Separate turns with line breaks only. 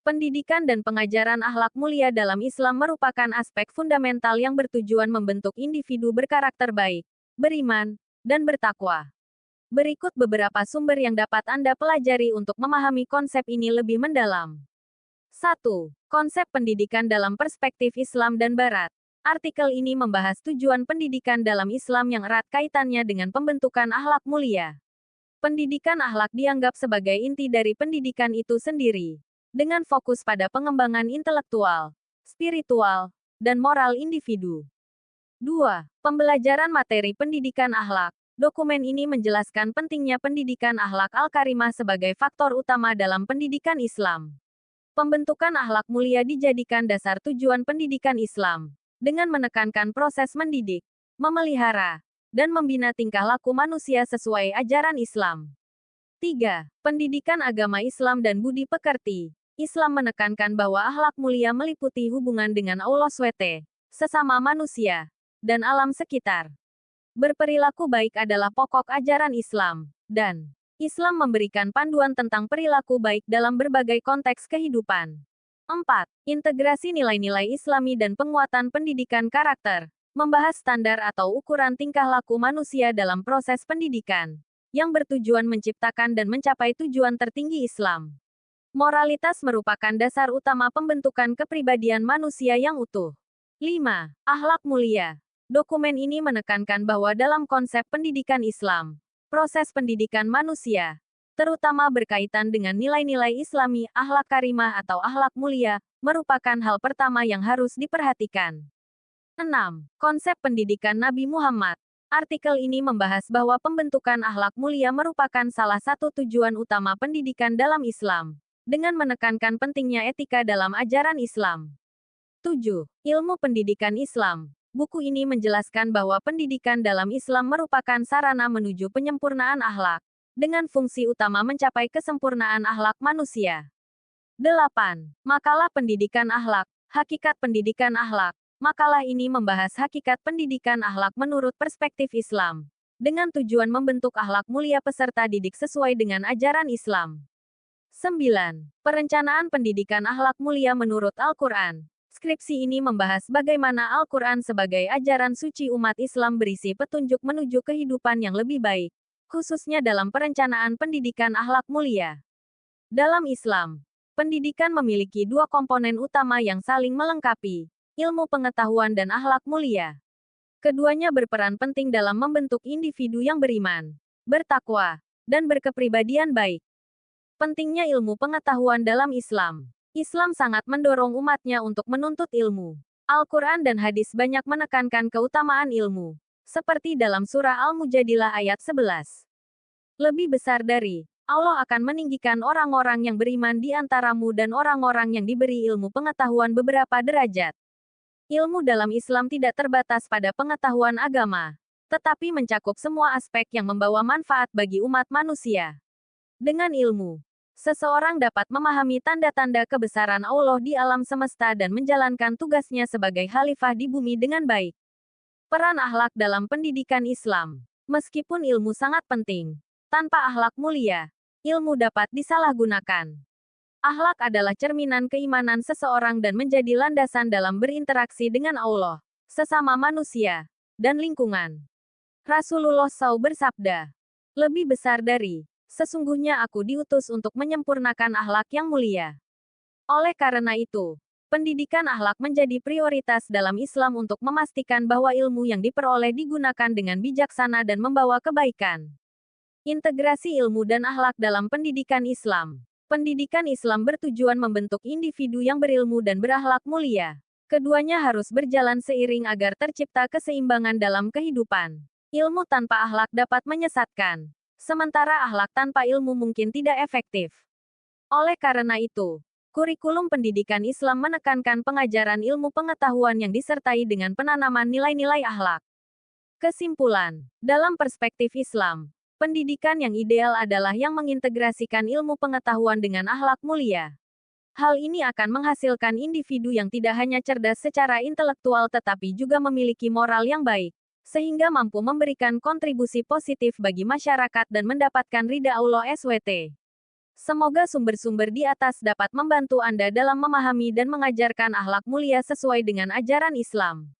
Pendidikan dan pengajaran akhlak mulia dalam Islam merupakan aspek fundamental yang bertujuan membentuk individu berkarakter baik, beriman, dan bertakwa. Berikut beberapa sumber yang dapat Anda pelajari untuk memahami konsep ini lebih mendalam. 1. Konsep pendidikan dalam perspektif Islam dan Barat. Artikel ini membahas tujuan pendidikan dalam Islam yang erat kaitannya dengan pembentukan akhlak mulia. Pendidikan akhlak dianggap sebagai inti dari pendidikan itu sendiri, dengan fokus pada pengembangan intelektual, spiritual, dan moral individu. 2. Pembelajaran materi pendidikan akhlak. Dokumen ini menjelaskan pentingnya pendidikan akhlak al-karimah sebagai faktor utama dalam pendidikan Islam. Pembentukan akhlak mulia dijadikan dasar tujuan pendidikan Islam, dengan menekankan proses mendidik, memelihara, dan membina tingkah laku manusia sesuai ajaran Islam. 3. Pendidikan agama Islam dan budi pekerti. Islam menekankan bahwa akhlak mulia meliputi hubungan dengan Allah SWT, sesama manusia, dan alam sekitar. Berperilaku baik adalah pokok ajaran Islam, dan Islam memberikan panduan tentang perilaku baik dalam berbagai konteks kehidupan. 4. Integrasi nilai-nilai Islami dan penguatan pendidikan karakter. Membahas standar atau ukuran tingkah laku manusia dalam proses pendidikan, yang bertujuan menciptakan dan mencapai tujuan tertinggi Islam. Moralitas merupakan dasar utama pembentukan kepribadian manusia yang utuh. 5. Akhlak mulia. Dokumen ini menekankan bahwa dalam konsep pendidikan Islam, proses pendidikan manusia, terutama berkaitan dengan nilai-nilai Islami, akhlak karimah atau akhlak mulia, merupakan hal pertama yang harus diperhatikan. 6. Konsep pendidikan Nabi Muhammad. Artikel ini membahas bahwa pembentukan akhlak mulia merupakan salah satu tujuan utama pendidikan dalam Islam, dengan menekankan pentingnya etika dalam ajaran Islam. 7. Ilmu pendidikan Islam. Buku ini menjelaskan bahwa pendidikan dalam Islam merupakan sarana menuju penyempurnaan akhlak, dengan fungsi utama mencapai kesempurnaan akhlak manusia. 8. Makalah pendidikan akhlak. Hakikat pendidikan akhlak. Makalah ini membahas hakikat pendidikan akhlak menurut perspektif Islam, dengan tujuan membentuk akhlak mulia peserta didik sesuai dengan ajaran Islam. 9. Perencanaan pendidikan akhlak mulia menurut Al-Quran. Skripsi ini membahas bagaimana Al-Quran sebagai ajaran suci umat Islam berisi petunjuk menuju kehidupan yang lebih baik, khususnya dalam perencanaan pendidikan akhlak mulia. Dalam Islam, pendidikan memiliki dua komponen utama yang saling melengkapi, ilmu pengetahuan dan akhlak mulia. Keduanya berperan penting dalam membentuk individu yang beriman, bertakwa, dan berkepribadian baik. Pentingnya ilmu pengetahuan dalam Islam. Islam sangat mendorong umatnya untuk menuntut ilmu. Al-Quran dan hadis banyak menekankan keutamaan ilmu, seperti dalam surah Al-Mujadilah ayat 11. Lebih besar dari, Allah akan meninggikan orang-orang yang beriman di antaramu dan orang-orang yang diberi ilmu pengetahuan beberapa derajat. Ilmu dalam Islam tidak terbatas pada pengetahuan agama, tetapi mencakup semua aspek yang membawa manfaat bagi umat manusia. Dengan ilmu, seseorang dapat memahami tanda-tanda kebesaran Allah di alam semesta dan menjalankan tugasnya sebagai khalifah di bumi dengan baik. Peran akhlak dalam pendidikan Islam. Meskipun ilmu sangat penting, tanpa akhlak mulia, ilmu dapat disalahgunakan. Akhlak adalah cerminan keimanan seseorang dan menjadi landasan dalam berinteraksi dengan Allah, sesama manusia, dan lingkungan. Rasulullah SAW bersabda, lebih besar dari, sesungguhnya aku diutus untuk menyempurnakan akhlak yang mulia. Oleh karena itu, pendidikan akhlak menjadi prioritas dalam Islam untuk memastikan bahwa ilmu yang diperoleh digunakan dengan bijaksana dan membawa kebaikan. Integrasi ilmu dan akhlak dalam pendidikan Islam. Pendidikan Islam bertujuan membentuk individu yang berilmu dan berakhlak mulia. Keduanya harus berjalan seiring agar tercipta keseimbangan dalam kehidupan. Ilmu tanpa akhlak dapat menyesatkan, sementara akhlak tanpa ilmu mungkin tidak efektif. Oleh karena itu, kurikulum pendidikan Islam menekankan pengajaran ilmu pengetahuan yang disertai dengan penanaman nilai-nilai akhlak. Kesimpulan, dalam perspektif Islam, pendidikan yang ideal adalah yang mengintegrasikan ilmu pengetahuan dengan akhlak mulia. Hal ini akan menghasilkan individu yang tidak hanya cerdas secara intelektual tetapi juga memiliki moral yang baik, sehingga mampu memberikan kontribusi positif bagi masyarakat dan mendapatkan ridha Allah SWT. Semoga sumber-sumber di atas dapat membantu Anda dalam memahami dan mengajarkan akhlak mulia sesuai dengan ajaran Islam.